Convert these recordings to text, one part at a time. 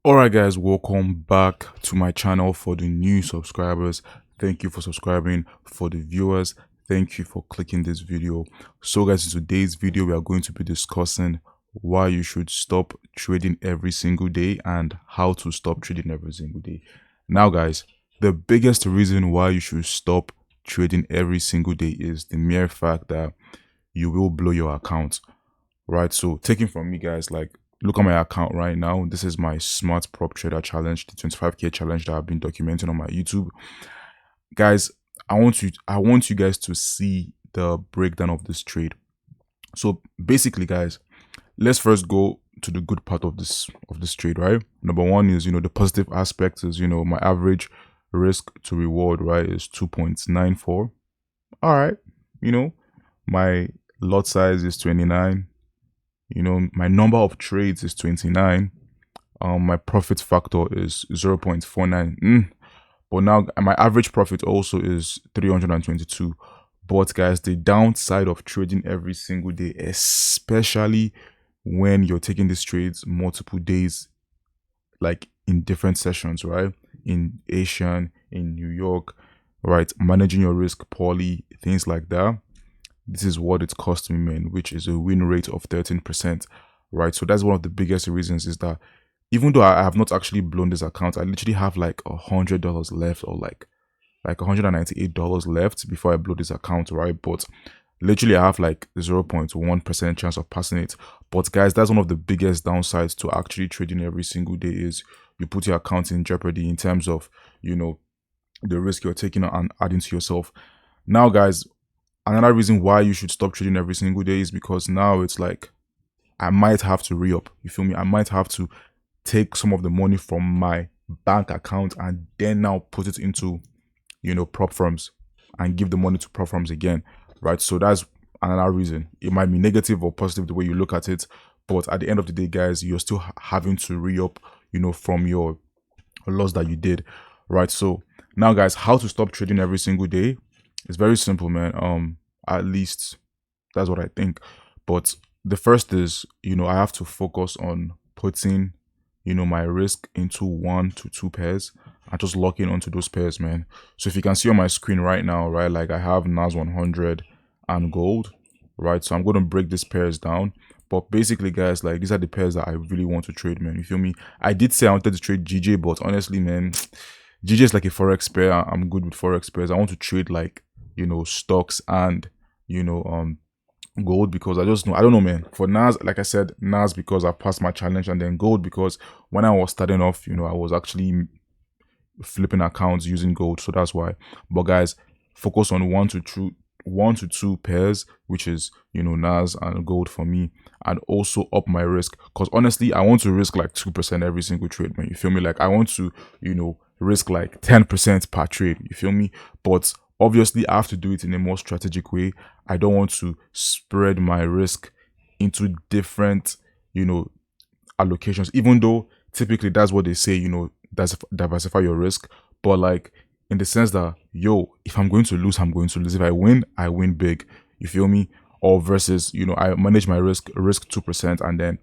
Alright guys, welcome back to my channel. For the new subscribers, thank you for subscribing. For the viewers, thank you for clicking this video. So guys, in today's video we are going to be discussing why you should stop trading every single day and how to stop trading every single day. Now guys, the biggest reason why you should stop trading every single day is the mere fact that you will blow your account, right? So taking from me guys, like, look at my account right now. This is my smart prop trader challenge, the 25k challenge that I've been documenting on my YouTube. Guys, I want you guys to see the breakdown of this trade. So basically guys, let's first go to the good part of this trade, right? Number one is, the positive aspect is, my average risk to reward, right, is 2.94. All right, my lot size is 29. My number of trades is 29. My profit factor is 0.49. But now my average profit also is 322. But guys, the downside of trading every single day, especially when you're taking these trades multiple days, like in different sessions, right? In Asian, in New York, right? Managing your risk poorly, things like that. This is what it cost me, man, which is a win rate of 13%, right? So that's one of the biggest reasons, is that even though I have not actually blown this account, I literally have like $100 left, or like $198 left before I blow this account, right? But literally I have like 0.1% chance of passing it. But guys, that's one of the biggest downsides to actually trading every single day, is you put your account in jeopardy in terms of, the risk you're taking and adding to yourself. Now guys, another reason why you should stop trading every single day is because now it's like I might have to re-up. You feel me? I might have to take some of the money from my bank account and then now put it into, prop firms and give the money to prop firms again, right? So that's another reason. It might be negative or positive the way you look at it, but at the end of the day, guys, you're still having to re-up, from your loss that you did, right? So now, guys, how to stop trading every single day? It's very simple, man. At least that's what I think. But the first is, I have to focus on putting, my risk into 1 to 2 pairs and just locking onto those pairs, man. So if you can see on my screen right now, right, like I have NAS 100 and gold, right? So I'm going to break these pairs down. But basically, guys, like, these are the pairs that I really want to trade, man. You feel me? I did say I wanted to trade GJ, but honestly, man, GJ is like a forex pair. I'm good with forex pairs. I want to trade like, stocks and, gold, because I don't know, man. For NAS, like I said, NAS because I passed my challenge, and then gold because when I was starting off, I was actually flipping accounts using gold. So that's why. But guys, focus on 1 to 2 pairs, which is, NAS and gold for me, and also up my risk, because honestly I want to risk like 2% every single trade, man. You feel me? Like I want to, risk like 10% per trade. You feel me? But obviously I have to do it in a more strategic way. I don't want to spread my risk into different, allocations, even though typically that's what they say, that's diversify your risk. But like, in the sense that, if I'm going to lose, I'm going to lose. If I win big. You feel me? Or versus, I manage my risk 2%, and then,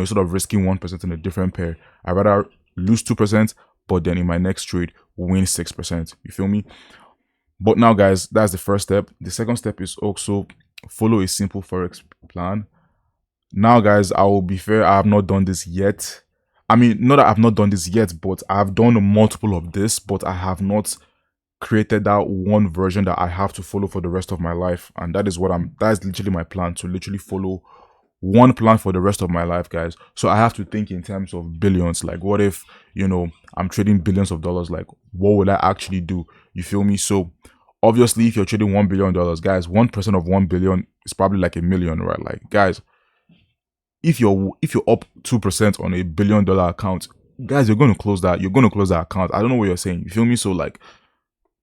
sort of risking 1% in a different pair. I rather lose 2%, but then in my next trade win 6%. You feel me? But now, guys, that's the first step. The second step is also follow a simple forex plan. Now, guys, I will be fair, I have not done this yet. I mean, not that I've not done this yet, but I've done multiple of this, but I have not created that one version that I have to follow for the rest of my life. And that is that's literally my plan, to literally follow one plan for the rest of my life, guys. So I have to think in terms of billions. Like, what if, I'm trading billions of dollars? Like, what will I actually do? You feel me? So obviously, if you're trading $1 billion, guys, 1% of 1 billion is probably like $1 million, right? Like, guys, if you're up 2% on $1 billion account, guys, you're going to close that. You're going to close that account. I don't know what you're saying. You feel me? So like,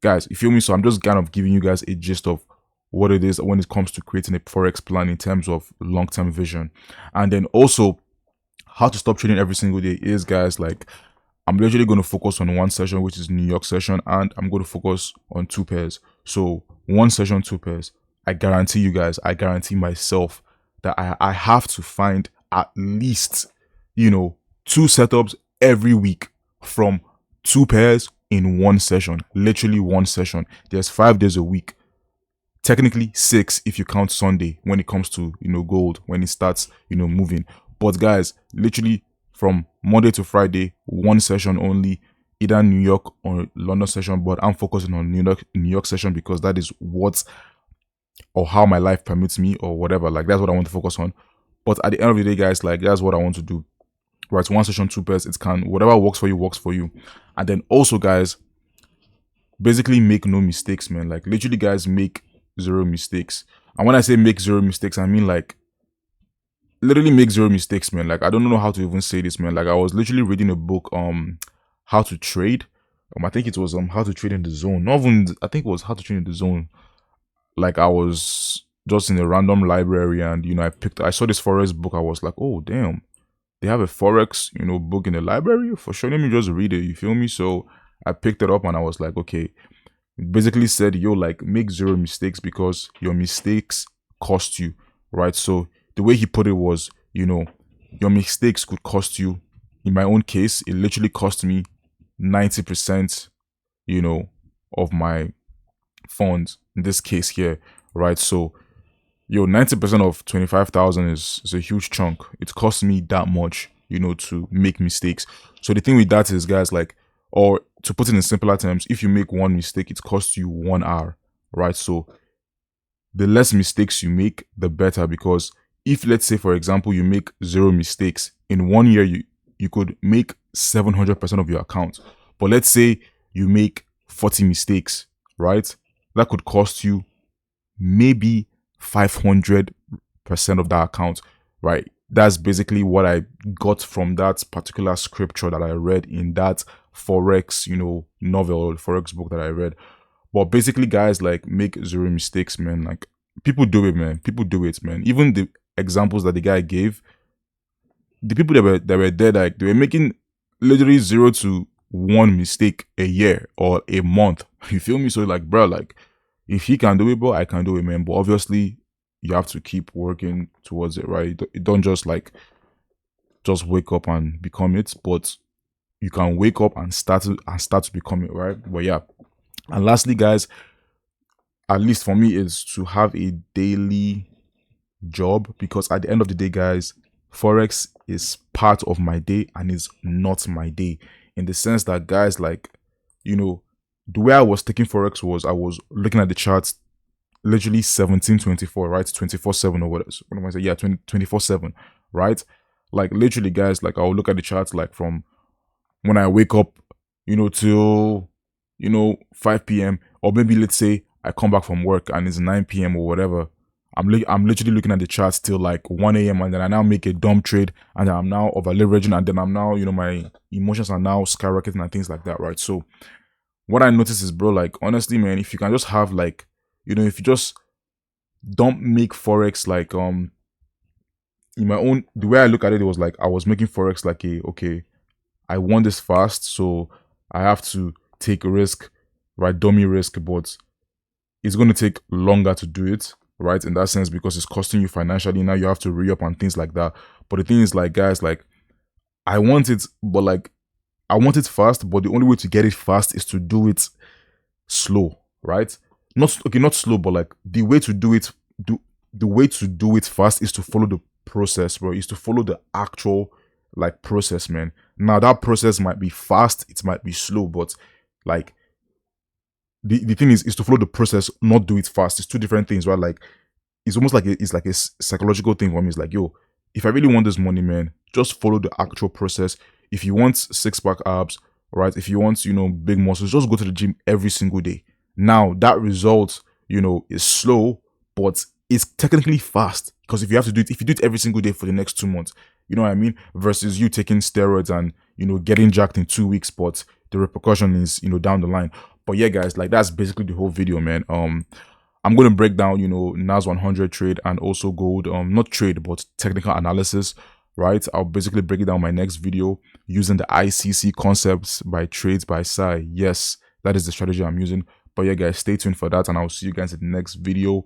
guys, you feel me? So I'm just kind of giving you guys a gist of what it is when it comes to creating a forex plan in terms of long-term vision. And then also how to stop trading every single day is, guys, like, I'm literally going to focus on one session, which is New York session, and I'm going to focus on 2 pairs. So one session, 2 pairs. I guarantee you guys, I guarantee myself that I have to find at least, 2 setups every week from 2 pairs in one session, literally one session. There's 5 days a week, technically 6 if you count Sunday when it comes to gold, when it starts moving. But guys, literally from Monday to Friday, one session only, either New York or London session. But I'm focusing on New York session because that is what or how my life permits me or whatever. Like that's what I want to focus on. But at the end of the day, guys, like that's what I want to do. Right, one session, 2 pairs. It can whatever works for you works for you. And then also, guys, basically make no mistakes, man. Like literally, guys, make zero mistakes. And when I say make zero mistakes, I mean like literally make zero mistakes, man. Like I don't know how to even say this, man. Like I was literally reading a book, how to trade. I think it was how to trade in the zone. Not even, I think it was how to trade in the zone. Like I was just in a random library and I saw this forex book. I was like, oh damn, they have a forex book in the library for sure. Let me just read it. You feel me? So I picked it up and I was like, okay. It basically said, yo, like make zero mistakes because your mistakes cost you, right? So the way he put it was, your mistakes could cost you. In my own case, it literally cost me 90%, of my funds in this case here, right? So 90% of 25,000 is a huge chunk. It costs me that much, to make mistakes. So the thing with that is, guys, like, or to put it in simpler terms, if you make one mistake, it costs you 1 hour, right? So the less mistakes you make, the better. Because if, let's say, for example, you make zero mistakes in 1 year, you could make 700% of your account. But let's say you make 40 mistakes, right? That could cost you maybe 500% of that account, right? That's basically what I got from that particular scripture that I read in that forex novel or forex book that I read. But basically, guys, like make zero mistakes, man. Like people do it, man. People do it, man. Even the examples that the guy gave, the people that were there, like they were making literally 0 to 1 mistake a year or a month. You feel me? So like, bro, like if he can do it, bro, I can do it, man. But obviously, you have to keep working towards it, right? You don't just wake up and become it, but you can wake up and start to become it, right? But yeah. And lastly, guys, at least for me, is to have a daily job, because at the end of the day, guys, forex is part of my day and is not my day, in the sense that, guys, like, the way I was taking forex was I was looking at the charts literally 17/24, right? 24/7 or what am I saying? Yeah, 24/7, right? Like literally, guys, like I'll look at the charts like from when I wake up, till 5 p.m. or maybe let's say I come back from work and it's 9 p.m. or whatever. I'm literally looking at the charts till like 1 a.m. and then I now make a dumb trade and then I'm now over leveraging and then I'm now, my emotions are now skyrocketing and things like that, right? So what I notice is, bro, like honestly, man, if you can just have like, if you just don't make forex like in my own, the way I look at it, it was like I was making forex like okay, I want this fast, so I have to take a risk, right? Dummy risk, but it's going to take longer to do it, right? In that sense, because it's costing you financially. Now you have to re-up and things like that. But the thing is, like, guys, like I want it, but like I want it fast, but the only way to get it fast is to do it slow, right? Not slow, but like the way to do it, the way to do it fast is to follow the process, bro. Is to follow the actual like process, man. Now that process might be fast, it might be slow, but like the thing is to follow the process, not do it fast. It's two different things, right? Like it's almost like it's like a psychological thing for me. It's like, yo, if I really want this money, man, just follow the actual process. If you want 6-pack abs, right? If you want, big muscles, just go to the gym every single day. Now that result, is slow, but it's technically fast, because if you do it every single day for the next 2 months, you know what I mean? Versus you taking steroids and, getting jacked in 2 weeks, but the repercussion is, down the line. But yeah, guys, like that's basically the whole video, man. I'm going to break down, NAS 100 trade and also gold, not trade, but technical analysis, right? I'll basically break it down in my next video using the ICC concepts by trades by Sai. Yes, that is the strategy I'm using. But yeah, guys, stay tuned for that and I'll see you guys in the next video.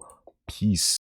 Peace.